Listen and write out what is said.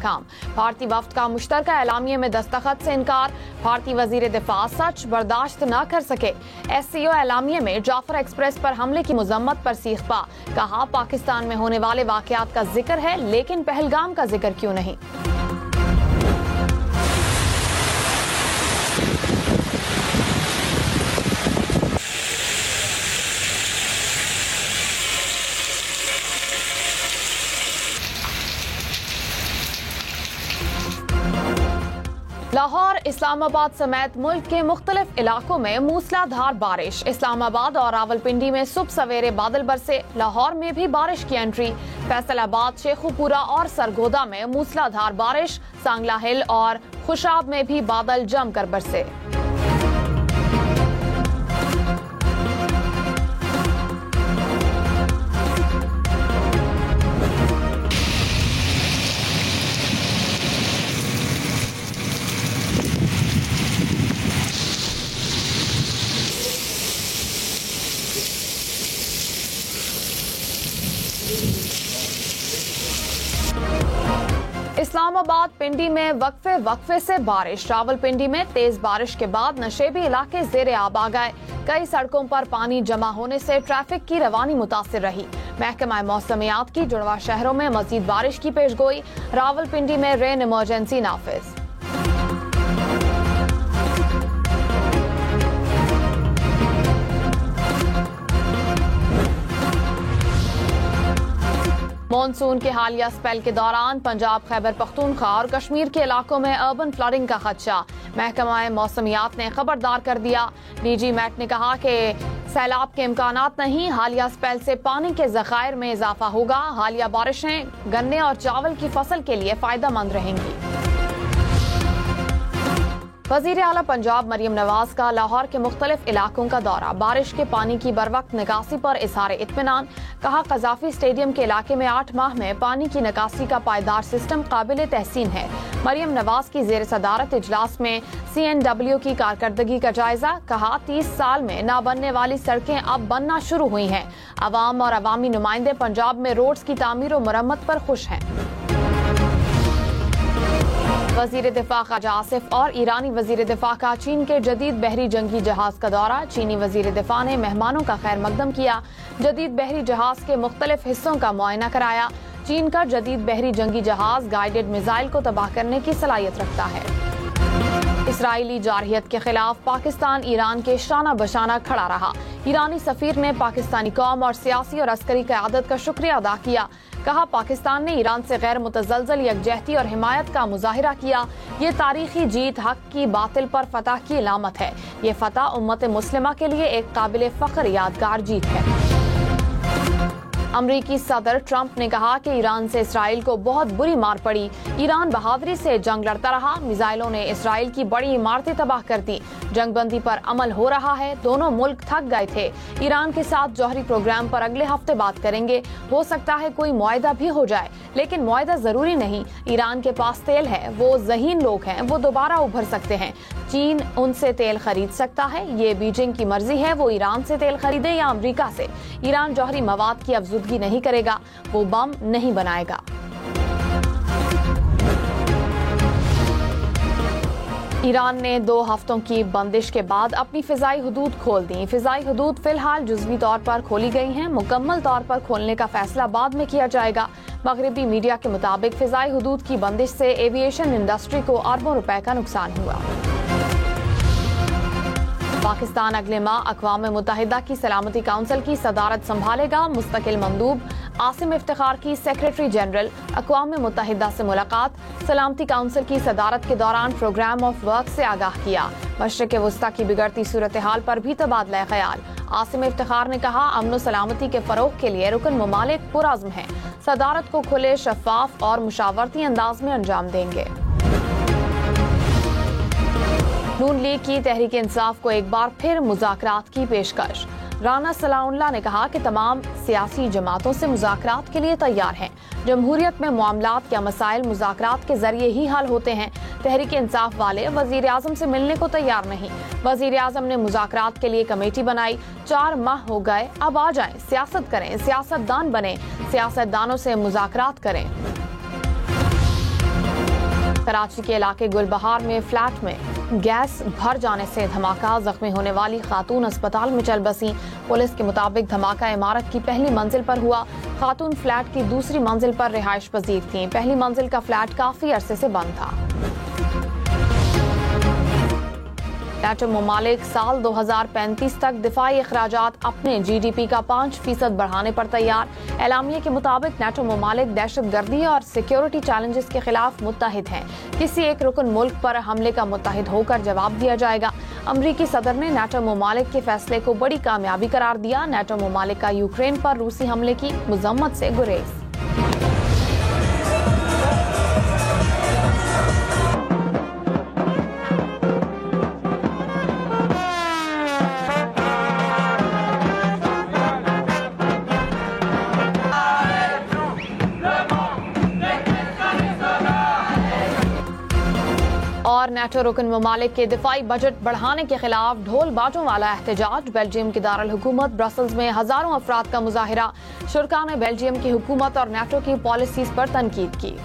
नाकाम। भारतीय वफ्द का मुश्तरका एलामिया में दस्तखत से इनकार। भारतीय वजीर दिफा सच बर्दाश्त न कर सके। SCO एलामिया में जाफर एक्सप्रेस पर हमले की मजम्मत पर सीखपा। कहा पाकिस्तान में होने वाले वाकयात का जिक्र है लेकिन पहलगाम का जिक्र क्यों नहीं। लाहौर, इस्लामाबाद समेत मुल्क के मुख्तलिफ इलाकों में मूसलाधार बारिश। इस्लामाबाद और रावलपिंडी में सुबह सवेरे बादल बरसे। लाहौर में भी बारिश की एंट्री। फैसलाबाद, शेखुपुरा और सरगोदा में मूसलाधार बारिश। सांगला हिल और खुशाब में भी बादल जमकर बरसे। इस्लामाबाद पिंडी में वक्फे से बारिश। रावलपिंडी में तेज बारिश के बाद नशेबी इलाके ज़ेरे आब आ गए। कई सड़कों पर पानी जमा होने से ट्रैफिक की रवानी मुतासिर रही। महकमा मौसमियात की जुड़वा शहरों में मजीद बारिश की पेशगोई। रावलपिंडी में रेन इमरजेंसी नाफिज। मॉनसून के हालिया स्पेल के दौरान पंजाब, खैबर पख्तूनख्वा और कश्मीर के इलाकों में अर्बन फ्लडिंग का खदशा। महकमा मौसमियात ने खबरदार कर दिया। DG मैट ने कहा कि सैलाब के इम्कानात नहीं। हालिया स्पेल से पानी के ज़खायर में इजाफा होगा। हालिया बारिशें गन्ने और चावल की फसल के लिए फायदेमंद रहेंगी। वजीर आला पंजाब मरियम नवाज का लाहौर के मुख्तलिफ इलाकों का दौरा। बारिश के पानी की बरवक्त निकासी पर इजहार इत्मीनान। कहा कजाफी स्टेडियम के इलाके में 8 माह में पानी की निकासी का पायदार सिस्टम काबिल तहसीन है। मरियम नवाज की जेर सदारत इजलास में CNW की कारकर्दगी का जायजा। कहा 30 साल में ना बनने वाली सड़कें अब बनना शुरू हुई हैं। अवाम और अवामी नुमाइंदे पंजाब में रोड्स की तामीर और मरम्मत पर खुश हैं। वजीर दिफा ख्वाजा आसिफ और ईरानी वजीर दिफा का चीन के जदीद बहरी जंगी जहाज का दौरा। चीनी वजीर दिफा ने मेहमानों का खैर मकदम किया। जदीद बहरी जहाज के मुख्तलिफ हिस्सों का मुआयना कराया। चीन का जदीद बहरी जंगी जहाज गाइडेड मिसाइल को तबाह करने की सलाहियत रखता है। इसराइली जारहियत के खिलाफ पाकिस्तान ईरान के शाना बशाना खड़ा रहा। ईरानी सफीर ने पाकिस्तानी कौम और सियासी और अस्करी क़यादत का शुक्रिया अदा किया। कहा पाकिस्तान ने ईरान से गैर मुतज़लज़ल यकजहती और हिमायत का मुजाहिरा किया। ये तारीखी जीत हक की बातिल पर फतह की अलामत है। ये फतह उम्मत मुस्लिमा के लिए एक काबिल फ़ख्र यादगार जीत है। अमरीकी सदर ट्रंप ने कहा कि ईरान से इसराइल को बहुत बुरी मार पड़ी। ईरान बहादुरी से जंग लड़ता रहा। मिसाइलों ने इसराइल की बड़ी इमारतें तबाह कर दी। जंगबंदी पर अमल हो रहा है। दोनों मुल्क थक गए थे। ईरान के साथ जौहरी प्रोग्राम पर अगले हफ्ते बात करेंगे। हो सकता है कोई मुआहदा भी हो जाए, लेकिन मुआहदा जरूरी नहीं। ईरान के पास तेल है, वो ज़हीन लोग हैं, वो दोबारा उभर सकते हैं। चीन उनसे तेल खरीद सकता है। ये बीजिंग की मर्जी है, वो ईरान से तेल खरीदे या अमेरिका से। ईरान जौहरी मवाद की अफजुदगी नहीं करेगा, वो बम नहीं बनाएगा। ईरान ने 2 हफ्तों की बंदिश के बाद अपनी फिजाई हदूद खोल दी। फिजाई हदूद फिलहाल जुज़वी तौर पर खोली गई हैं। मुकम्मल तौर पर खोलने का फैसला बाद में किया जाएगा। मगरबी मीडिया के मुताबिक फिजाई हदूद की बंदिश से एविएशन इंडस्ट्री को अरबों रुपए का नुकसान हुआ। पाकिस्तान अगले माह अक़वाम मुत्तहिदा की सलामती काउंसिल की सदारत संभालेगा। मुस्तकिल मंदूब आसिम इफ्तिखार की सेक्रेटरी जनरल। अक़वाम मुत्तहिदा से मुलाकात। सलामती काउंसिल की सदारत के दौरान प्रोग्राम ऑफ वर्क से आगाह किया। मशरिक़ वस्ता की बिगड़ती सूरत हाल पर भी तबादला ख्याल। आसिम इफ्तिखार ने कहा अमन व सलामती के फरोग के लिए रुकन ममालिक पुरअज़्म हैं। सदारत को खुले, शफाफ और मुशावरती अंदाज में अंजाम देंगे। नून लीग की तहरीक इंसाफ को एक बार फिर मुज़ाकरात की पेशकश। राना सलाउल्लाह ने कहा कि तमाम सियासी जमातों से मुज़ाकरात के लिए तैयार हैं। जमहूरियत में मामलात या मसाइल मुज़ाकरात के जरिए ही हल होते हैं। तहरीक इंसाफ वाले वज़ीर आज़म से मिलने को तैयार नहीं। वज़ीर आज़म ने मुज़ाकरात के लिए कमेटी बनाई। 4 माह हो गए, अब आ जाएं, सियासत करें, सियासतदान बने, सियासतदानों से मुज़ाकरात करें। कराची के इलाके गुलबहार में फ्लैट में गैस भर जाने से धमाका, जख्मी होने वाली खातून अस्पताल में चल बसी। पुलिस के मुताबिक धमाका इमारत की पहली मंजिल पर हुआ। खातून फ्लैट की दूसरी मंजिल पर रिहाइश पजीर थी। पहली मंजिल का फ्लैट काफी अरसे से बंद था। नेटो ममालिक साल 2035 तक दिफाई अखराजात अपने GDP का 5% बढ़ाने पर तैयार। एलामिया के मुताबिक नेटो ममालिक दहशतगर्दी और सिक्योरिटी चैलेंजेस के खिलाफ मुत्तहिद हैं। किसी एक रुकन मुल्क पर हमले का मुत्तहिद होकर जवाब दिया जाएगा। अमरीकी सदर ने नेटो ममालिक के फैसले को बड़ी कामयाबी करार दिया। नेटो ममालिक का यूक्रेन पर रूसी हमले की मजम्मत से गुरेज। और नेटो रुकन ममालिक के दिफाई बजट बढ़ाने के खिलाफ ढोल बाजों वाला एहतजाज। बेल्जियम की दारुल हुकूमत ब्रसल्स में हजारों अफराद का मुजाहिरा। शुरका ने बेल्जियम की हुकूमत और नेटो की पॉलिसीज पर तनकीद की।